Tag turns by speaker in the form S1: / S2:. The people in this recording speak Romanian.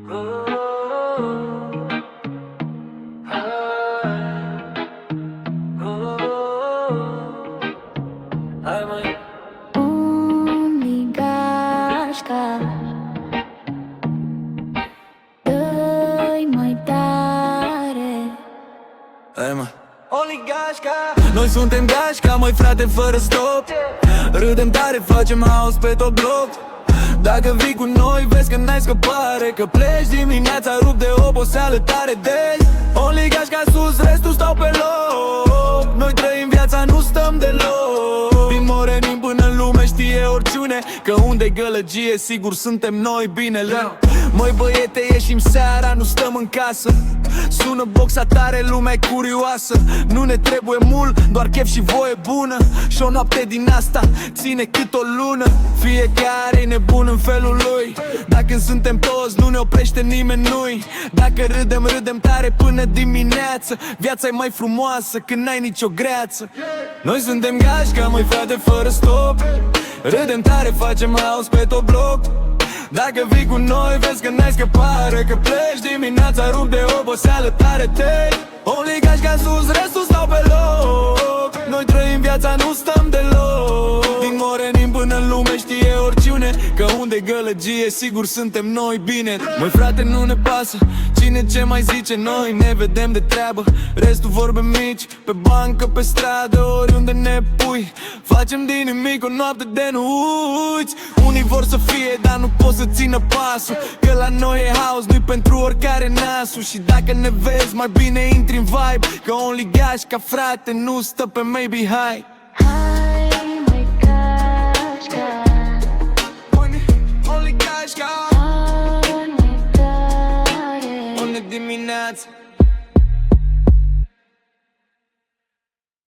S1: Unii gașca, dă-i mai tare.
S2: Hai mă, Only gașca. Noi suntem gașca, măi frate, fără stop. Râdem tare, facem haos pe tot bloc. Dacă vii cu noi, vezi că n-ai scăpare, că pleci dimineața rupt de oboseală tare de Only gașca sus, restul stau pe loc. Noi trăim viața, nu stăm deloc. Din Morenin până în lume știe oricine că unde-i gălăgie, sigur suntem noi binele. Măi băiete, ieșim seara, nu stăm în casă. Sună boxa tare, lumea e curioasă. Nu ne trebuie mult, doar chef și voie bună. Și o noapte din asta ține cât o lună. Fiecare e nebun în felul lui. Dacă suntem toți, nu ne oprește nimeni, nu-i. Dacă râdem, râdem tare până dimineață. Viața e mai frumoasă când n-ai nicio greață. Noi suntem gașca, măi frate, fără stop. Râdem tare, facem haos pe tot bloc. Dacă vii cu noi, vezi că n-ai scăpare, că pleci dimineața rupt de oboseală tare te Only gașca sus, restul stau pe loc. Noi trăim viața, nu stăm deloc. Din Morenin până în lume știe oricine că unde gălăgie, sigur suntem noi bine. Măi frate, nu ne pasă cine ce mai zice, noi ne vedem de treabă. Restul vorbe mici, pe bancă, pe stradă, oriunde ne pui. Facem din nimic o noapte de nu uiți. Unii vor să fie, dar nu pot să țină pasul, că la noi e house, nu-i pentru oricare nasul. Și dacă ne vezi, mai bine intri în vibe, că Only gașca, frate, nu stă pe maybe high.
S1: Hai mai gașca,
S2: Only gașca,
S1: dă-i mai tare.
S2: până dimineața.